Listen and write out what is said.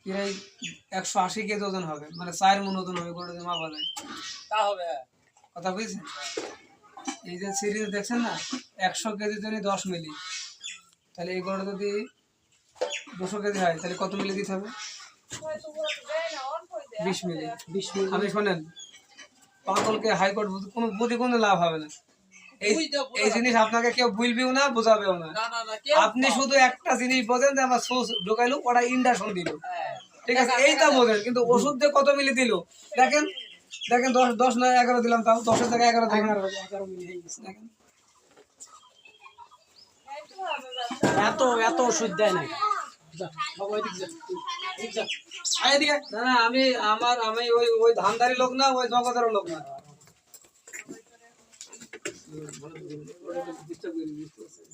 প্রায় 180 কেজি ওজন হবে, মানে 4 মণ ওজন হবে গরুটা যদি মাপা যায়। তা হবে। কথা বুঝছেন? এই যে সিরিজ দেখছেন না, 100 কেজি যদি 10 মিলি, তাহলে এই গরুটা যদি 200 কেজি হয় তাহলে কত মিলি দিতে হবে? 20 মিলি। 20 মিনিট। আমি শোনেন, পাগলকে হাইকোর্ট কোনো বুদ্ধি কোনো লাভ হবে না। এই জিনিস আপনাকে কেউ বলবেও না, বোঝাবেও না। আপনি শুধু একটা জিনিস বোঝেন যে আমার সোর্স ঢোকাইলো, ওরা ইন্ডাকশন দিল, ঠিক আছে, এইটা বোঝেন। কিন্তু ওষুধ দিয়ে কত মিলি দিল দেখেন, দেখেন 10 না 11 দিলাম, তাও 10-এর জায়গায় 11 দেখেন, 11 মিনিট হয়ে গেছে। দেখেন। এত ওষুধ দেয় না। যা বাবা এদিক যা, এদিক যা। আয় এদিকে। না না, আমি ওই ধানদারি লোক না, ওই জগতের লোক না। ডিস্টার্ব করি, বুঝতে পারছেন?